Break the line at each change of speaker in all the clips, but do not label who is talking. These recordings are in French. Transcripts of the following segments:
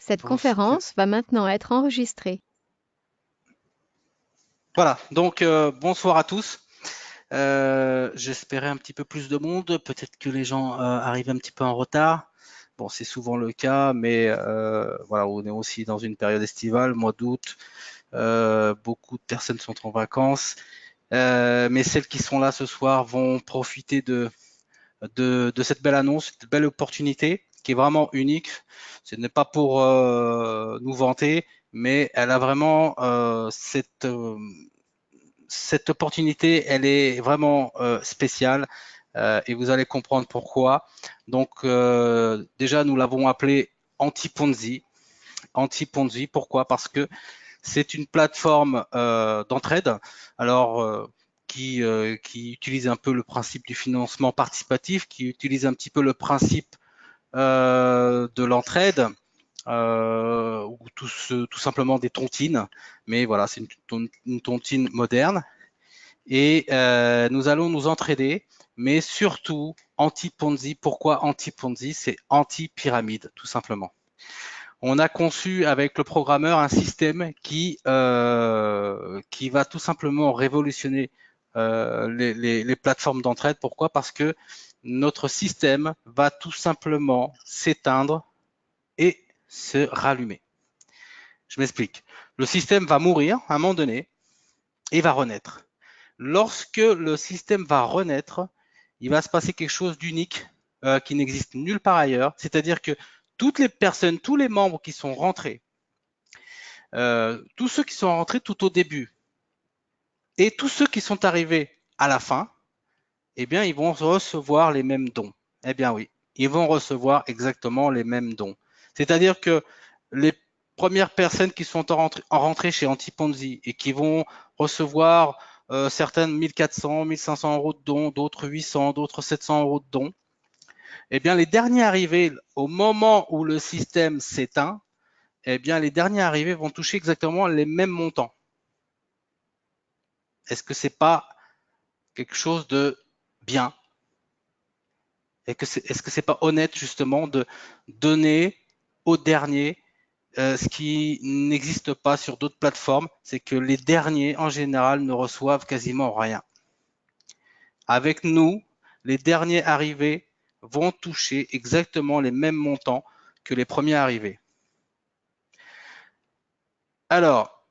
Cette conférence va maintenant être enregistrée.
Voilà, donc bonsoir à tous. J'espérais un petit peu plus de monde. Peut-être que les gens arrivent un petit peu en retard. Bon, c'est souvent le cas, mais voilà, on est aussi dans une période estivale, mois d'août. Beaucoup de personnes sont en vacances, mais celles qui sont là ce soir vont profiter de cette belle annonce, cette belle opportunité qui est vraiment unique. Ce n'est pas pour nous vanter, mais elle a vraiment cette opportunité, elle est vraiment spéciale et vous allez comprendre pourquoi. Donc, déjà, nous l'avons appelé Anti-Ponzi. Anti-Ponzi, pourquoi? Parce que c'est une plateforme d'entraide. Alors, qui utilise un peu le principe du financement participatif, qui utilise un petit peu le principe de l'entraide, ou tout simplement des tontines. Mais voilà, c'est une tontine moderne et nous allons nous entraider, mais surtout anti-Ponzi. Pourquoi anti-Ponzi? C'est anti-pyramide, tout simplement. On a conçu avec le programmeur un système qui va tout simplement révolutionner les plateformes d'entraide. Pourquoi? Parce que notre système va tout simplement s'éteindre et se rallumer. Je m'explique. Le système va mourir à un moment donné et va renaître. Lorsque le système va renaître, il va se passer quelque chose d'unique qui n'existe nulle part ailleurs. C'est-à-dire que toutes les personnes, tous les membres qui sont rentrés, tous ceux qui sont rentrés tout au début et tous ceux qui sont arrivés à la fin, eh bien, ils vont recevoir les mêmes dons. Eh bien oui, ils vont recevoir exactement les mêmes dons. C'est-à-dire que les premières personnes qui sont en rentrée chez Antiponzi et qui vont recevoir certaines 1400, 1500 euros de dons, d'autres 800, d'autres 700 euros de dons, eh bien, les derniers arrivés, au moment où le système s'éteint, eh bien, les derniers arrivés vont toucher exactement les mêmes montants. Est-ce que c'est pas quelque chose de bien? Est-ce que c'est pas honnête justement de donner aux derniers ce qui n'existe pas sur d'autres plateformes, c'est que les derniers en général ne reçoivent quasiment rien. Avec nous, les derniers arrivés vont toucher exactement les mêmes montants que les premiers arrivés. Alors,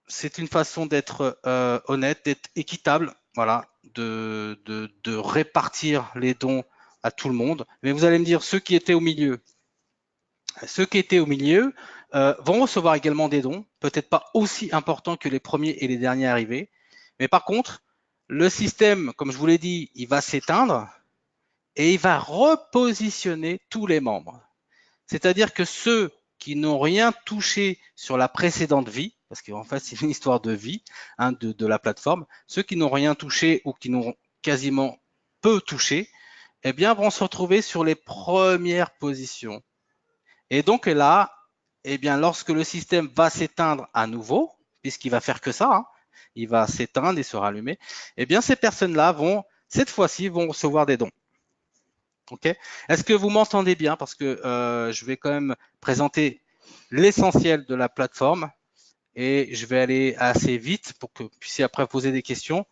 c'est une façon d'être honnête, d'être équitable, voilà, de répartir les dons à tout le monde. Mais vous allez me dire, ceux qui étaient au milieu vont recevoir également des dons, peut-être pas aussi importants que les premiers et les derniers arrivés. Mais par contre, le système, comme je vous l'ai dit, il va s'éteindre et il va repositionner tous les membres. C'est-à-dire que ceux qui n'ont rien touché sur la précédente vie, parce qu'en fait c'est une histoire de vie de la plateforme, ceux qui n'ont rien touché ou qui n'ont quasiment peu touché, eh bien vont se retrouver sur les premières positions. Et donc là, eh bien lorsque le système va s'éteindre à nouveau, puisqu'il va faire que ça, hein, il va s'éteindre et se rallumer, eh bien ces personnes-là vont, cette fois-ci, vont recevoir des dons. Ok. Est-ce que vous m'entendez bien? Parce que je vais quand même présenter l'essentiel de la plateforme et je vais aller assez vite pour que vous puissiez après poser des questions.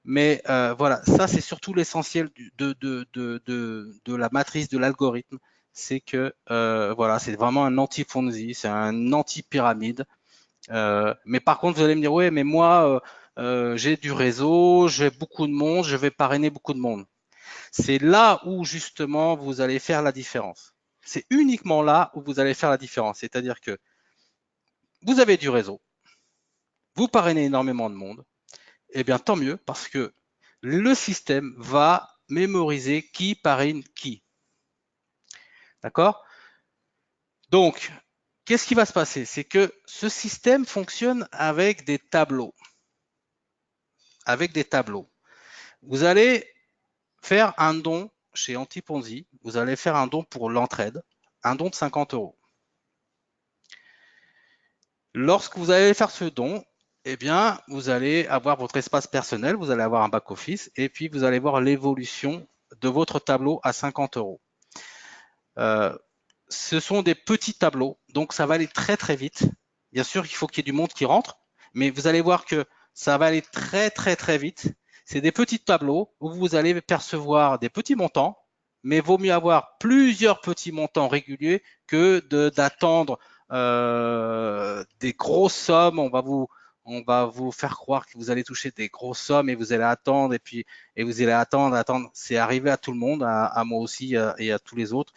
Mais voilà, ça c'est surtout l'essentiel de la matrice de l'algorithme. C'est que voilà, c'est vraiment un anti-Ponzi, c'est un anti-pyramide. Mais par contre, vous allez me dire, ouais, mais moi, j'ai du réseau, j'ai beaucoup de monde, je vais parrainer beaucoup de monde. C'est là où justement vous allez faire la différence. C'est uniquement là où vous allez faire la différence. C'est-à-dire que vous avez du réseau, vous parrainez énormément de monde, eh bien tant mieux parce que le système va mémoriser qui parraine qui. D'accord? Donc, qu'est-ce qui va se passer? C'est que ce système fonctionne avec des tableaux. Avec des tableaux. Vous allez faire un don chez Antiponzi, vous allez faire un don pour l'entraide, un don de 50 euros. Lorsque vous allez faire ce don, eh bien, vous allez avoir votre espace personnel, vous allez avoir un back-office, et puis vous allez voir l'évolution de votre tableau à 50 euros. ce sont des petits tableaux, donc ça va aller très très vite. Bien sûr, il faut qu'il y ait du monde qui rentre, mais vous allez voir que ça va aller très très très vite. C'est des petits tableaux où vous allez percevoir des petits montants, mais vaut mieux avoir plusieurs petits montants réguliers que d'attendre des grosses sommes. On va vous faire croire que vous allez toucher des grosses sommes et vous allez attendre et vous allez attendre. C'est arrivé à tout le monde, à moi aussi et à tous les autres.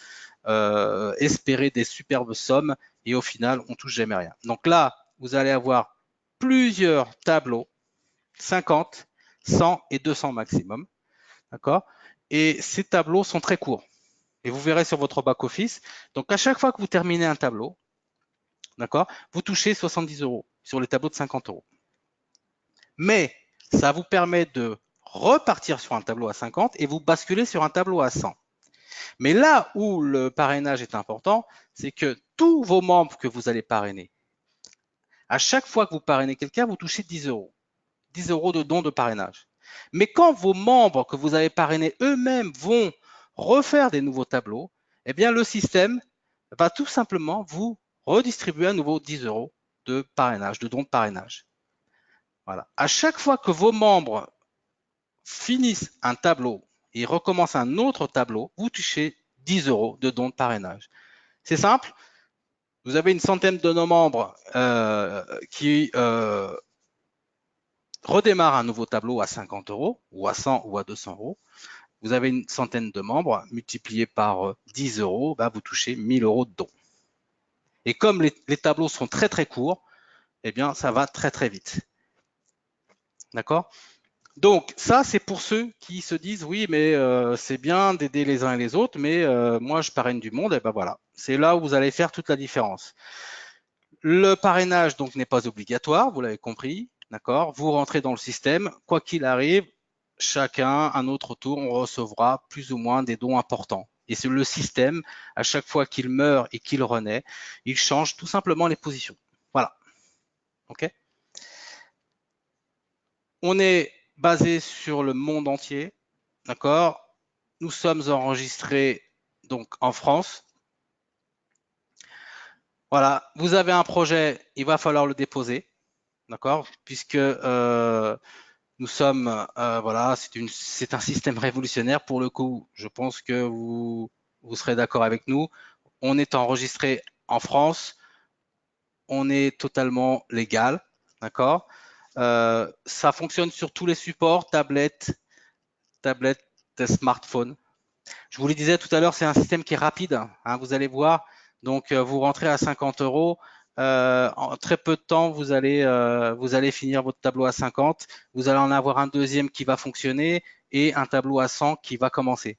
Espérer des superbes sommes et au final, on touche jamais rien. Donc là, vous allez avoir plusieurs tableaux, 50, 100 et 200 maximum. D'accord? Et ces tableaux sont très courts. Et vous verrez sur votre back-office. Donc, à chaque fois que vous terminez un tableau, d'accord, vous touchez 70 euros sur les tableaux de 50 euros. Mais ça vous permet de repartir sur un tableau à 50 et vous basculer sur un tableau à 100. Mais là où le parrainage est important, c'est que tous vos membres que vous allez parrainer, à chaque fois que vous parrainez quelqu'un, vous touchez 10 euros. 10 euros de dons de parrainage. Mais quand vos membres que vous avez parrainés eux-mêmes vont refaire des nouveaux tableaux, eh bien le système va tout simplement vous redistribuer à nouveau 10 euros de parrainage, de dons de parrainage. Voilà. À chaque fois que vos membres finissent un tableau et recommencent un autre tableau, vous touchez 10 euros de dons de parrainage. C'est simple. Vous avez une centaine de nos membres qui redémarrent un nouveau tableau à 50 euros ou à 100 ou à 200 euros. Vous avez une centaine de membres multiplié par 10 euros, bah, vous touchez 1000 euros de dons. Et comme les tableaux sont très très courts, eh bien ça va très très vite. D'accord? Donc ça c'est pour ceux qui se disent oui mais c'est bien d'aider les uns et les autres, mais moi je parraine du monde, et ben voilà, c'est là où vous allez faire toute la différence. Le parrainage donc n'est pas obligatoire, vous l'avez compris, d'accord? Vous rentrez dans le système, quoi qu'il arrive, chacun à notre tour on recevra plus ou moins des dons importants. Et c'est le système, à chaque fois qu'il meurt et qu'il renaît, il change tout simplement les positions. Voilà. Ok? On est basé sur le monde entier, d'accord? Nous sommes enregistrés donc en France. Voilà, vous avez un projet, il va falloir le déposer, d'accord? Puisque nous sommes, voilà, c'est un système révolutionnaire pour le coup. Je pense que vous serez d'accord avec nous. On est enregistré en France, on est totalement légal, d'accord? Ça fonctionne sur tous les supports, tablettes, smartphones. Je vous le disais tout à l'heure, c'est un système qui est rapide, hein, vous allez voir. Donc, vous rentrez à 50 euros. En très peu de temps, vous allez finir votre tableau à 50. Vous allez en avoir un deuxième qui va fonctionner et un tableau à 100 qui va commencer.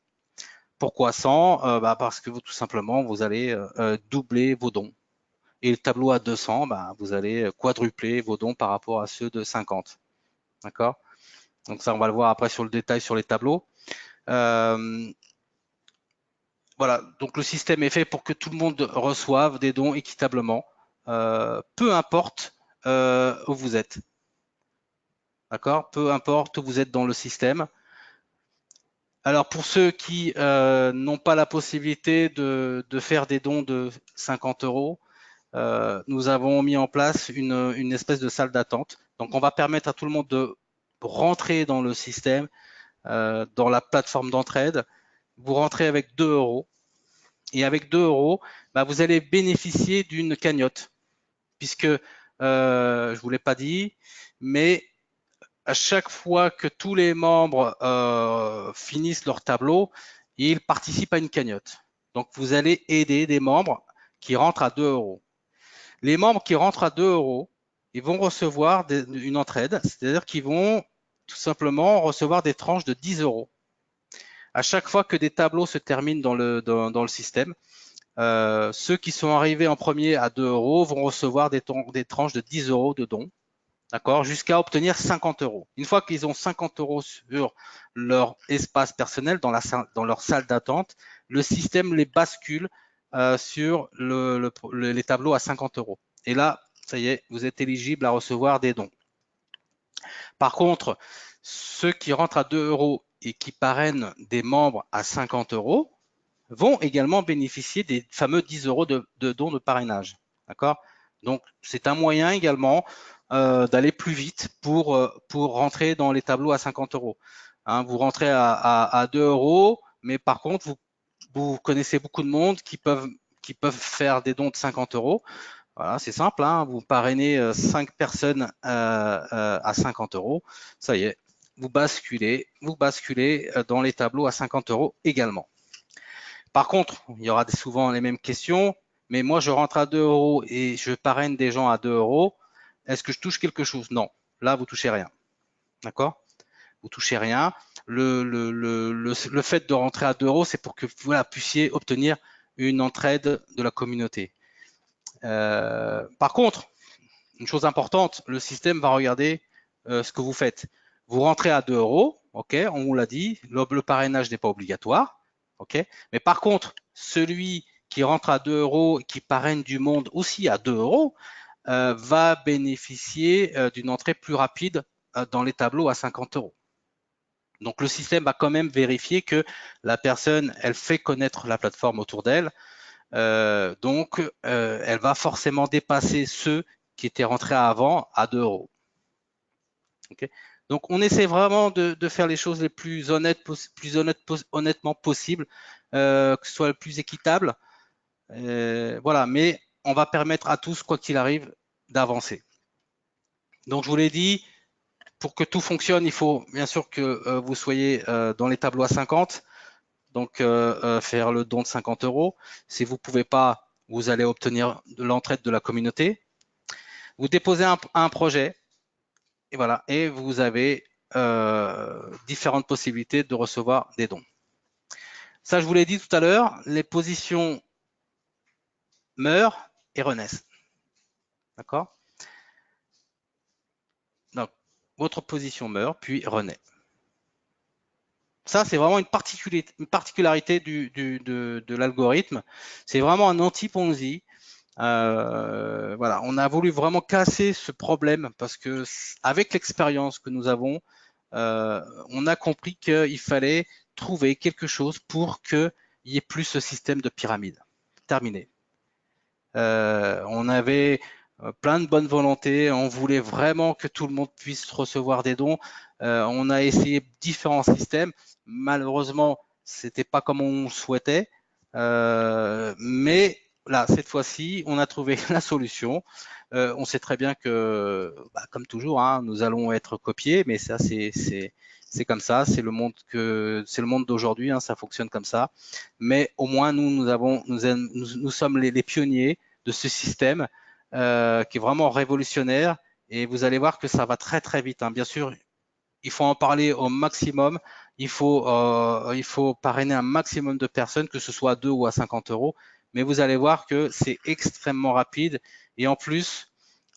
Pourquoi 100? Parce que tout simplement, vous allez doubler vos dons. Et le tableau à 200, vous allez quadrupler vos dons par rapport à ceux de 50. D'accord? Donc ça, on va le voir après sur le détail sur les tableaux. Voilà, donc le système est fait pour que tout le monde reçoive des dons équitablement, peu importe où vous êtes. D'accord? Peu importe où vous êtes dans le système. Alors pour ceux qui n'ont pas la possibilité de faire des dons de 50 euros, nous avons mis en place une espèce de salle d'attente. Donc on va permettre à tout le monde de rentrer dans le système, dans la plateforme d'entraide. Vous rentrez avec 2 euros. Et avec 2 euros, vous allez bénéficier d'une cagnotte, puisque je ne vous l'ai pas dit, mais à chaque fois que tous les membres finissent leur tableau, ils participent à une cagnotte. Donc vous allez aider des membres qui rentrent à 2 euros. Les membres qui rentrent à 2 euros, ils vont recevoir une entraide, c'est-à-dire qu'ils vont tout simplement recevoir des tranches de 10 euros. À chaque fois que des tableaux se terminent dans le système, ceux qui sont arrivés en premier à 2 euros vont recevoir des tranches de 10 euros de dons, d'accord, jusqu'à obtenir 50 euros. Une fois qu'ils ont 50 euros sur leur espace personnel, dans leur salle d'attente, le système les bascule sur les tableaux à 50 euros. Et là, ça y est, vous êtes éligible à recevoir des dons. Par contre, ceux qui rentrent à 2 euros et qui parrainent des membres à 50 euros, vont également bénéficier des fameux 10 euros de dons de parrainage. D'accord? Donc, c'est un moyen également d'aller plus vite pour rentrer dans les tableaux à 50 euros. Hein, vous rentrez à 2 euros, mais par contre, vous connaissez beaucoup de monde qui peuvent faire des dons de 50 euros. Voilà, c'est simple, hein, vous parrainez 5 personnes à 50 euros, ça y est, vous basculez dans les tableaux à 50 euros également. Par contre, il y aura souvent les mêmes questions, mais moi je rentre à 2 euros et je parraine des gens à 2 euros. Est-ce que je touche quelque chose? Non, là vous touchez rien. D'accord? Vous touchez rien. Le fait de rentrer à 2 euros, c'est pour que vous puissiez obtenir une entraide de la communauté. Par contre, une chose importante, le système va regarder ce que vous faites. Vous rentrez à 2 euros, ok, on vous l'a dit, le parrainage n'est pas obligatoire, ok, mais par contre, celui qui rentre à 2 euros, qui parraine du monde aussi à 2 euros, va bénéficier d'une entrée plus rapide dans les tableaux à 50 euros. Donc le système va quand même vérifier que la personne, elle fait connaître la plateforme autour d'elle, donc elle va forcément dépasser ceux qui étaient rentrés avant à 2 euros. Okay. Donc on essaie vraiment de faire les choses les plus honnêtement possible, que ce soit le plus équitable. Voilà, mais on va permettre à tous, quoi qu'il arrive, d'avancer. Donc je vous l'ai dit, pour que tout fonctionne, il faut bien sûr que vous soyez dans les tableaux à 50, donc faire le don de 50 euros. Si vous ne pouvez pas, vous allez obtenir de l'entraide de la communauté. Vous déposez un projet, et voilà, et vous avez différentes possibilités de recevoir des dons. Ça, je vous l'ai dit tout à l'heure, les positions meurent et renaissent. D'accord? Donc, votre position meurt, puis renaît. Ça, c'est vraiment une particularité de l'algorithme. C'est vraiment un anti-Ponzi. Voilà, on a voulu vraiment casser ce problème parce que avec l'expérience que nous avons, on a compris qu'il fallait trouver quelque chose pour qu'il n'y ait plus ce système de pyramide. Terminé. On avait plein de bonne volonté, on voulait vraiment que tout le monde puisse recevoir des dons. On a essayé différents systèmes. Malheureusement, c'était pas comme on souhaitait, mais là, cette fois-ci, on a trouvé la solution. On sait très bien que, comme toujours, hein, nous allons être copiés, mais ça, c'est comme ça, c'est le monde d'aujourd'hui, hein, ça fonctionne comme ça. Mais au moins, nous sommes les pionniers de ce système qui est vraiment révolutionnaire. Et vous allez voir que ça va très très vite. Hein. Bien sûr, il faut en parler au maximum. Il faut parrainer un maximum de personnes, que ce soit à 2 ou à 50 euros. Mais vous allez voir que c'est extrêmement rapide. Et en plus,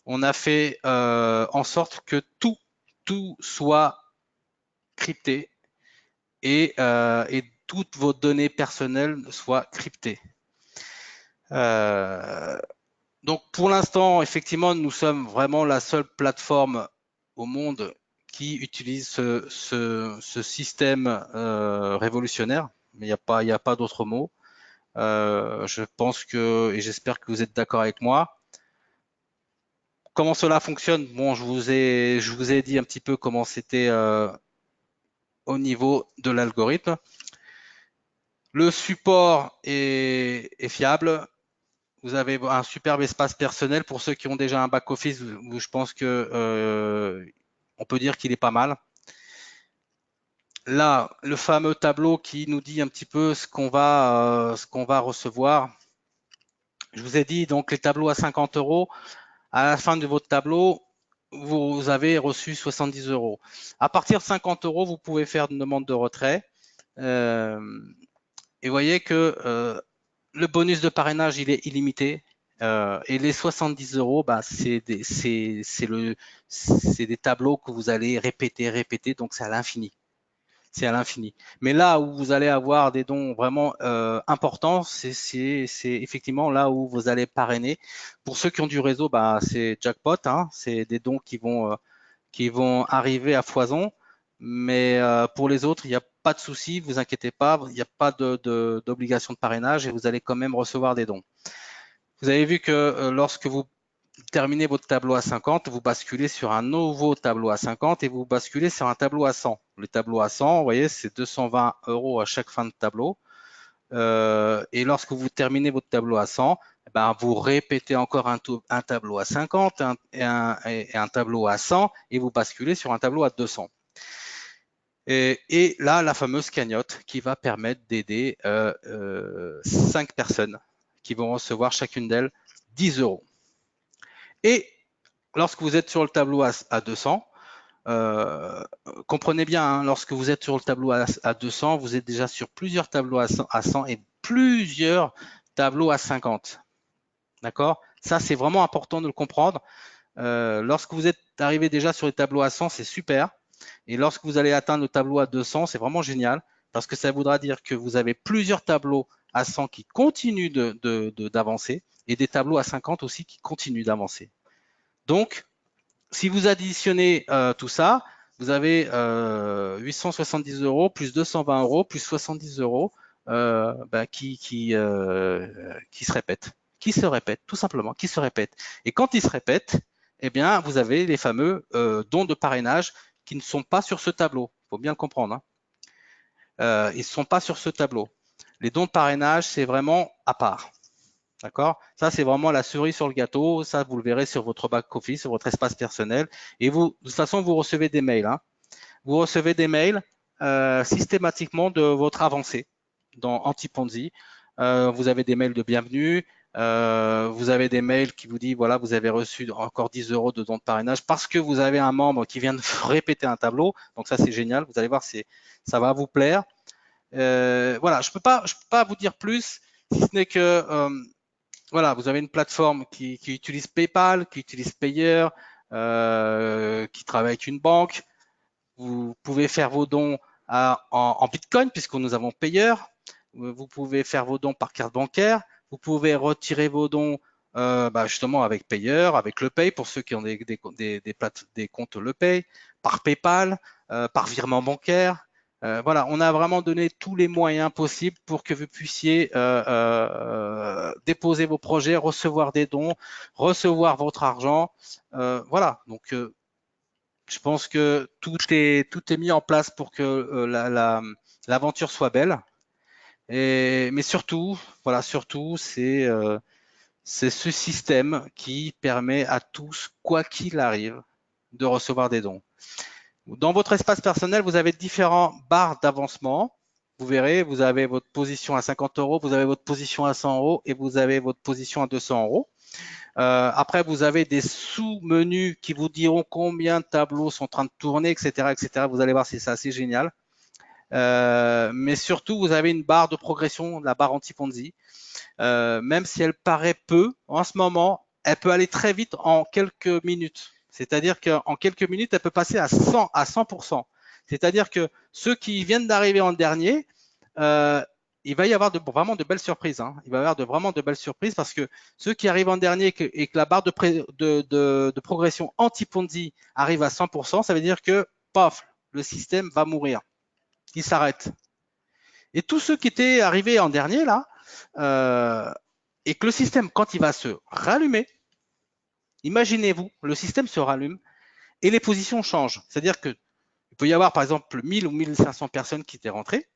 on a fait en sorte que tout soit crypté et toutes vos données personnelles soient cryptées. Donc pour l'instant, effectivement, nous sommes vraiment la seule plateforme au monde qui utilise ce système révolutionnaire. Mais il n'y a pas d'autre mot. Je pense que, et j'espère que vous êtes d'accord avec moi. Comment cela fonctionne? Bon, je vous ai dit un petit peu comment c'était au niveau de l'algorithme. Le support est fiable. Vous avez un superbe espace personnel. Pour ceux qui ont déjà un back-office, je pense que on peut dire qu'il est pas mal. Là, le fameux tableau qui nous dit un petit peu ce qu'on va recevoir. Je vous ai dit donc les tableaux à 50 euros. À la fin de votre tableau, vous avez reçu 70 euros. À partir de 50 euros, vous pouvez faire une demande de retrait. Et vous voyez que le bonus de parrainage, il est illimité. Et les 70 euros, c'est des tableaux que vous allez répéter, donc c'est à l'infini. C'est à l'infini. Mais là où vous allez avoir des dons vraiment importants, c'est effectivement là où vous allez parrainer. Pour ceux qui ont du réseau, c'est jackpot, hein, c'est des dons qui vont arriver à foison. Mais pour les autres, il y a pas de souci, vous inquiétez pas, il n'y a pas d'obligation de parrainage et vous allez quand même recevoir des dons. Vous avez vu que lorsque vous terminez votre tableau à 50, vous basculez sur un nouveau tableau à 50 et vous basculez sur un tableau à 100. Le tableau à 100, vous voyez, c'est 220 € à chaque fin de tableau. Et lorsque vous terminez votre tableau à 100, ben, vous répétez encore un tableau à 50 et un tableau à 100 et vous basculez sur un tableau à 200. Et là, la fameuse cagnotte qui va permettre d'aider 5 personnes qui vont recevoir chacune d'elles 10 €. Et lorsque vous êtes sur le tableau à 200, comprenez bien, hein, lorsque vous êtes sur le tableau à 200, vous êtes déjà sur plusieurs tableaux à 100 et plusieurs tableaux à 50. D'accord? Ça, c'est vraiment important de le comprendre. Lorsque vous êtes arrivé déjà sur les tableaux à 100, c'est super. Et lorsque vous allez atteindre le tableau à 200, c'est vraiment génial parce que ça voudra dire que vous avez plusieurs tableaux à 100 qui continuent d'avancer et des tableaux à 50 aussi qui continuent d'avancer. Donc, si vous additionnez tout ça, vous avez 870 € plus 220 € plus 70 € qui se répètent, tout simplement, qui se répètent. Et quand ils se répètent, eh bien, vous avez les fameux dons de parrainage qui ne sont pas sur ce tableau. Il faut bien le comprendre. Hein. Ils ne sont pas sur ce tableau. Les dons de parrainage, c'est vraiment à part. D'accord? Ça, c'est vraiment la cerise sur le gâteau. Ça, vous le verrez sur votre back-office, sur votre espace personnel. Et vous, de toute façon, vous recevez des mails. Hein. Vous recevez des mails systématiquement de votre avancée dans Anti-Ponzi. Vous avez des mails de bienvenue. Vous avez des mails qui vous disent, voilà, vous avez reçu encore 10 € de dons de parrainage parce que vous avez un membre qui vient de répéter un tableau. Donc ça, c'est génial. Vous allez voir, ça va vous plaire. Voilà, je peux pas vous dire plus, si ce n'est que voilà, vous avez une plateforme qui utilise PayPal, qui utilise Payer, qui travaille avec une banque. Vous pouvez faire vos dons en Bitcoin puisque nous avons Payer. Vous pouvez faire vos dons par carte bancaire. Vous pouvez retirer vos dons justement avec Payer, avec le Pay pour ceux qui ont des comptes le Pay, par PayPal, par virement bancaire. Voilà, on a vraiment donné tous les moyens possibles pour que vous puissiez déposer vos projets, recevoir des dons, recevoir votre argent. Voilà, donc je pense que tout est mis en place pour que l'aventure soit belle. Mais surtout, voilà, surtout, c'est ce système qui permet à tous, quoi qu'il arrive, de recevoir des dons. Dans votre espace personnel, vous avez différents barres d'avancement. Vous verrez, vous avez votre position à 50 €, vous avez votre position à 100 € et vous avez votre position à 200 €. Après, vous avez des sous-menus qui vous diront combien de tableaux sont en train de tourner, etc., etc. Vous allez voir, c'est assez génial. Mais surtout, vous avez une barre de progression, la barre anti-Ponzi. Même si elle paraît peu, en ce moment, elle peut aller très vite en quelques minutes. C'est-à-dire qu'en quelques minutes, elle peut passer à 100%. C'est-à-dire que ceux qui viennent d'arriver en dernier, il va y avoir vraiment de belles surprises. Hein. Il va y avoir vraiment de belles surprises parce que ceux qui arrivent en dernier et que la barre de progression anti-Ponzi arrive à 100%, ça veut dire que, paf, le système va mourir. Il s'arrête. Et tous ceux qui étaient arrivés en dernier, là, et que le système, quand il va se rallumer, imaginez-vous, le système se rallume et les positions changent. C'est-à-dire qu'il peut y avoir, par exemple, 1000 ou 1500 personnes qui étaient rentrées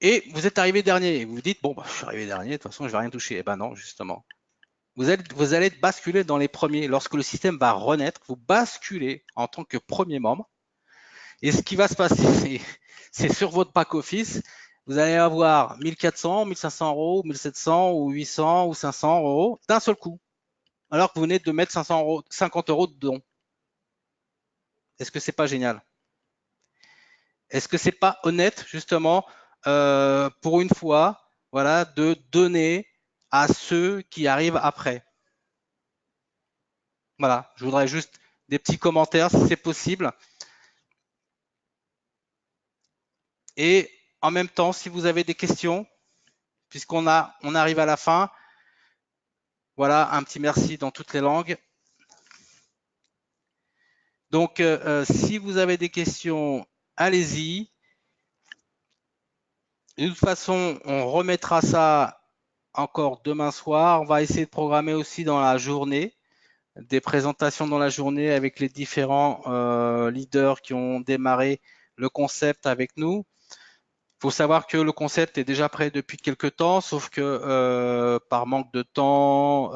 et vous êtes arrivé dernier et vous vous dites, bon, je suis arrivé dernier, de toute façon, je ne vais rien toucher. Eh ben non, justement. Vous allez basculer dans les premiers. Lorsque le système va renaître, vous basculez en tant que premier membre. Et ce qui va se passer, c'est sur votre back-office, vous allez avoir 1400, 1500 €, 1700 ou 800 ou 500 € d'un seul coup, alors que vous venez de mettre 50 € de dons. Est-ce que c'est pas génial? Est-ce que c'est pas honnête, justement, pour une fois, voilà, de donner à ceux qui arrivent après? Voilà, je voudrais juste des petits commentaires si c'est possible. Et en même temps, si vous avez des questions, puisqu'on arrive à la fin, voilà, un petit merci dans toutes les langues. Donc, si vous avez des questions, allez-y. De toute façon, on remettra ça encore demain soir. On va essayer de programmer aussi dans la journée des présentations dans la journée avec les différents leaders qui ont démarré le concept avec nous. Il faut savoir que le concept est déjà prêt depuis quelques temps, sauf que par manque de temps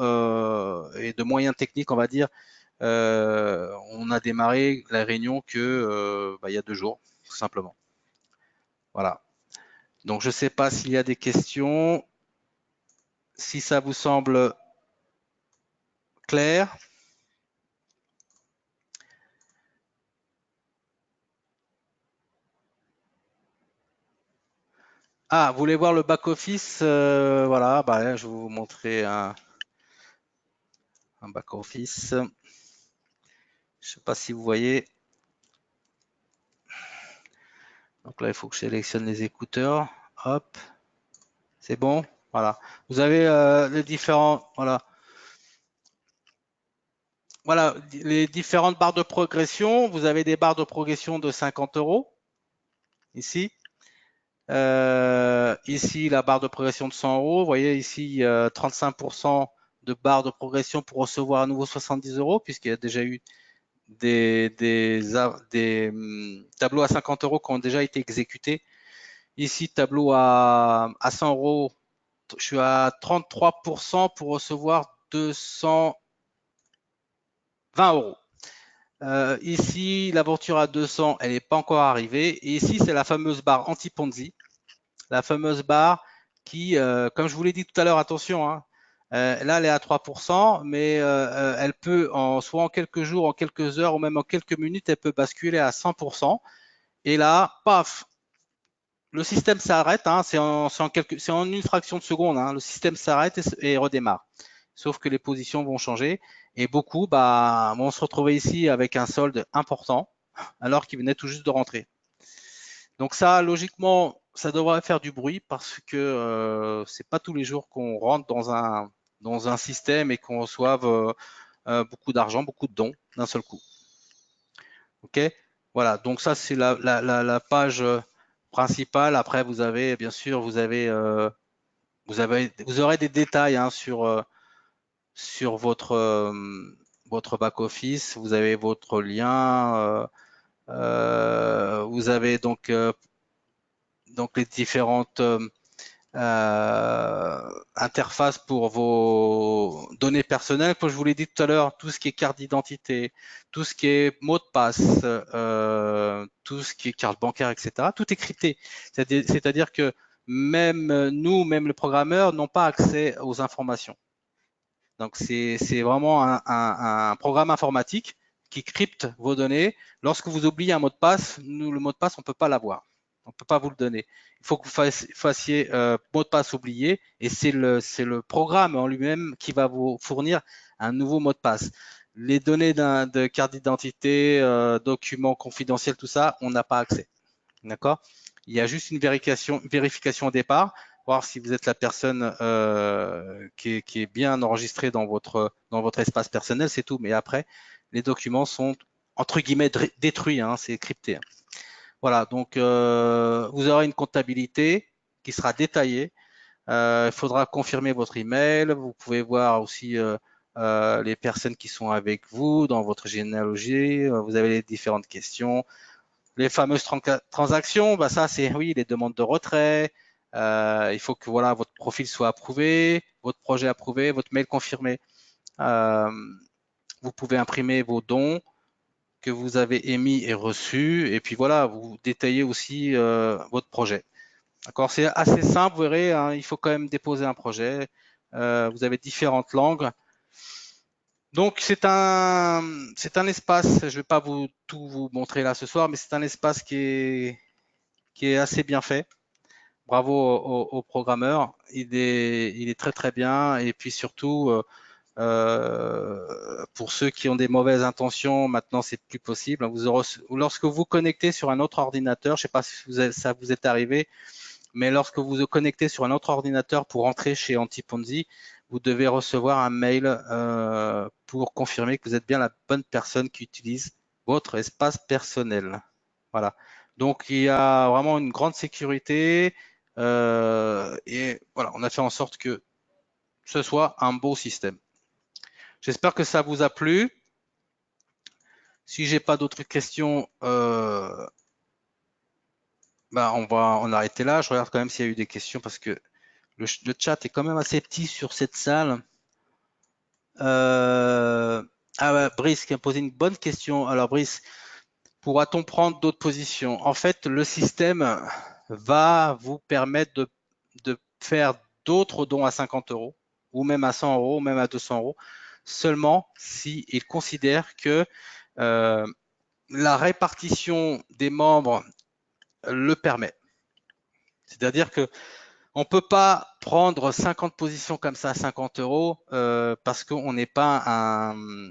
et de moyens techniques, on va dire, on a démarré la réunion que il y a 2 jours, tout simplement. Voilà. Donc je ne sais pas s'il y a des questions. Si ça vous semble clair. Ah, vous voulez voir le back-office? Voilà, bah, je vais vous montrer un back-office. Je ne sais pas si vous voyez. Donc là, il faut que je sélectionne les écouteurs. Hop, c'est bon. Voilà. Vous avez les différents, voilà, les différentes barres de progression. Vous avez des barres de progression de 50 € ici. Ici, la barre de progression de 100 €. Vous voyez ici, 35% de barre de progression pour recevoir à nouveau 70 € puisqu'il y a déjà eu des tableaux à 50 € qui ont déjà été exécutés. Ici, tableau à 100 €, je suis à 33% pour recevoir 220 €. Ici, l'aventure à 200, elle n'est pas encore arrivée. Et ici, c'est la fameuse barre anti-Ponzi, la fameuse barre qui, comme je vous l'ai dit tout à l'heure, attention, hein, là, elle est à 3%, mais elle peut, soit en quelques jours, en quelques heures ou même en quelques minutes, elle peut basculer à 100%. Et là, paf, le système s'arrête, hein, c'est en une fraction de seconde, hein, le système s'arrête et redémarre. Sauf que les positions vont changer et beaucoup vont se retrouver ici avec un solde important alors qu'ils venaient tout juste de rentrer. Donc ça, logiquement, ça devrait faire du bruit parce que c'est pas tous les jours qu'on rentre dans un système et qu'on reçoive beaucoup d'argent, beaucoup de dons d'un seul coup. Ok, voilà. Donc ça, c'est la page principale. Après, vous avez bien sûr, vous aurez des détails hein, sur votre back office. Vous avez votre lien. Vous avez donc les différentes interfaces pour vos données personnelles. Comme je vous l'ai dit tout à l'heure, tout ce qui est carte d'identité, tout ce qui est mot de passe, tout ce qui est carte bancaire, etc. Tout est crypté. C'est-à-dire que même nous, même les programmeurs, n'ont pas accès aux informations. Donc c'est vraiment un programme informatique qui crypte vos données. Lorsque vous oubliez un mot de passe, nous, le mot de passe, on ne peut pas l'avoir. On ne peut pas vous le donner. Il faut que vous fassiez mot de passe oublié et c'est le programme en lui-même qui va vous fournir un nouveau mot de passe. Les données de carte d'identité, documents confidentiels, tout ça, on n'a pas accès. D'accord? Il y a juste une vérification au départ, voir si vous êtes la personne qui est bien enregistrée dans votre espace personnel, c'est tout. Mais après, les documents sont entre guillemets détruits, hein, c'est crypté. Voilà, donc vous aurez une comptabilité qui sera détaillée. Il faudra confirmer votre email. Vous pouvez voir aussi les personnes qui sont avec vous dans votre généalogie. Vous avez les différentes questions. Les fameuses transactions, bah ça c'est oui les demandes de retrait. Il faut que voilà votre profil soit approuvé, votre projet approuvé, votre mail confirmé. Euh, vous pouvez imprimer vos dons que vous avez émis et reçus, et puis voilà, vous détaillez aussi votre projet. D'accord, c'est assez simple, vous verrez, hein, il faut quand même déposer un projet. Vous avez différentes langues. Donc c'est un espace, je ne vais pas tout vous montrer là ce soir, mais c'est un espace qui est assez bien fait. Bravo aux programmeurs, il est très très bien et puis surtout pour ceux qui ont des mauvaises intentions, maintenant c'est plus possible. Lorsque vous connectez sur un autre ordinateur, je ne sais pas si ça vous est arrivé, mais lorsque vous vous connectez sur un autre ordinateur pour entrer chez Antiponzi, vous devez recevoir un mail pour confirmer que vous êtes bien la bonne personne qui utilise votre espace personnel. Voilà. Donc il y a vraiment une grande sécurité. Et voilà, on a fait en sorte que ce soit un beau système. J'espère que ça vous a plu. Si j'ai pas d'autres questions, on va en arrêter là. Je regarde quand même s'il y a eu des questions parce que le chat est quand même assez petit sur cette salle. Brice qui a posé une bonne question. Alors Brice, pourra-t-on prendre d'autres positions? En fait, le système va vous permettre de faire d'autres dons à 50 euros, ou même à 100 euros, ou même à 200 euros, seulement s'il considère que la répartition des membres le permet. C'est-à-dire que on peut pas prendre 50 positions comme ça à 50 euros parce qu'on n'est pas un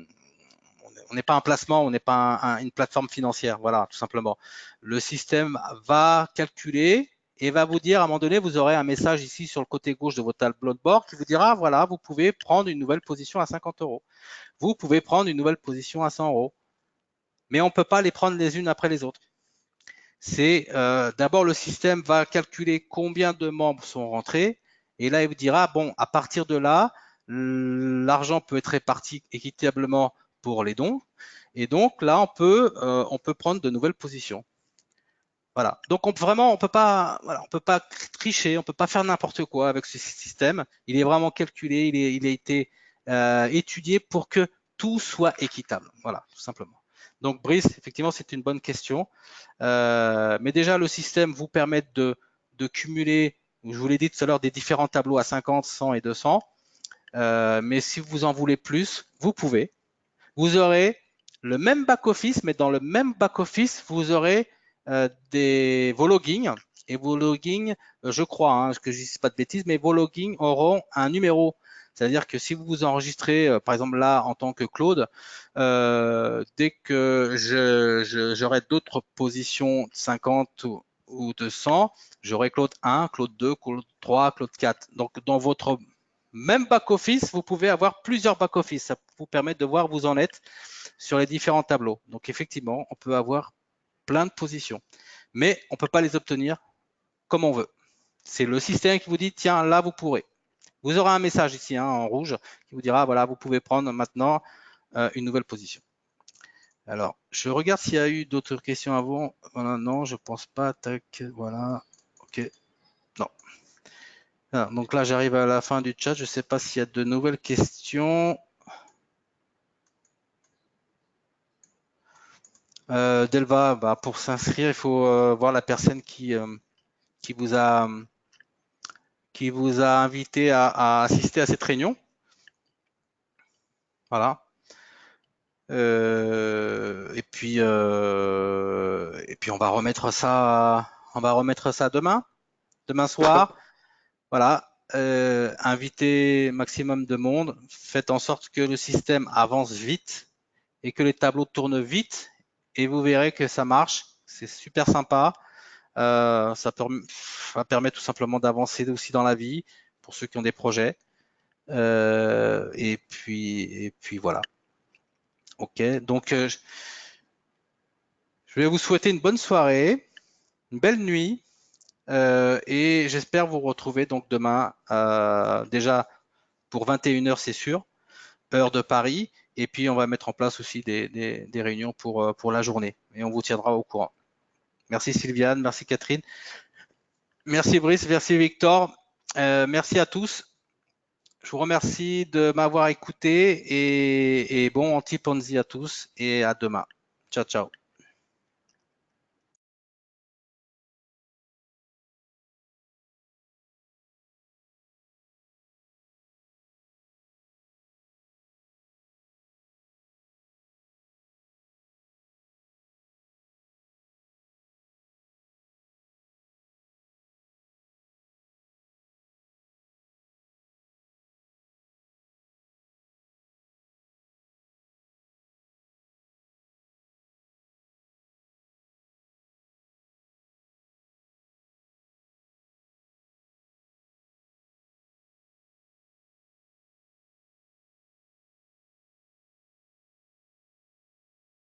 placement, on n'est pas une plateforme financière. Voilà, tout simplement. Le système va calculer et va vous dire à un moment donné, vous aurez un message ici sur le côté gauche de votre tableau de bord qui vous dira voilà, vous pouvez prendre une nouvelle position à 50 euros. Vous pouvez prendre une nouvelle position à 100 euros. Mais on ne peut pas les prendre les unes après les autres. C'est d'abord le système va calculer combien de membres sont rentrés et là il vous dira bon à partir de là l'argent peut être réparti équitablement pour les dons et donc là on peut prendre de nouvelles positions. Voilà. Donc on peut pas voilà, on peut pas tricher, on peut pas faire n'importe quoi avec ce système. Il est vraiment calculé, il a été étudié pour que tout soit équitable. Voilà, tout simplement. Donc Brice, effectivement, c'est une bonne question. Mais déjà, le système vous permet de cumuler, je vous l'ai dit tout à l'heure, des différents tableaux à 50, 100 et 200. Mais si vous en voulez plus, vous pouvez. Vous aurez le même back-office, mais dans le même back-office, vous aurez vos logins. Et vos logins, je crois, que je ne dise pas de bêtises, mais vos logins auront un numéro. C'est-à-dire que si vous vous enregistrez, par exemple là, en tant que Claude, dès que j'aurai d'autres positions 50 ou 200, j'aurai Claude 1, Claude 2, Claude 3, Claude 4. Donc, dans votre même back-office, vous pouvez avoir plusieurs back-office. Ça vous permet de voir où vous en êtes sur les différents tableaux. Donc, effectivement, on peut avoir plein de positions, mais on ne peut pas les obtenir comme on veut. C'est le système qui vous dit, tiens, là, vous pourrez. Vous aurez un message ici en rouge qui vous dira, voilà, vous pouvez prendre maintenant une nouvelle position. Alors, je regarde s'il y a eu d'autres questions avant. Voilà, non, je pense pas. Tac, voilà. OK. Non. Alors, donc là, j'arrive à la fin du chat. Je ne sais pas s'il y a de nouvelles questions. Delva, pour s'inscrire, il faut voir la personne qui vous a invité à assister à cette réunion. Voilà. Et puis on va remettre ça demain soir. Voilà. Invitez maximum de monde. Faites en sorte que le système avance vite et que les tableaux tournent vite. Et vous verrez que ça marche. C'est super sympa. Ça permet tout simplement d'avancer aussi dans la vie pour ceux qui ont des projets. Et puis voilà. Ok. Donc je vais vous souhaiter une bonne soirée, une belle nuit, et j'espère vous retrouver donc demain déjà pour 21h c'est sûr, heure de Paris. Et puis on va mettre en place aussi des réunions pour la journée et on vous tiendra au courant. Merci Sylviane, merci Catherine, merci Brice, merci Victor, merci à tous. Je vous remercie de m'avoir écouté et bon anti-Ponzi à tous et à demain. Ciao, ciao.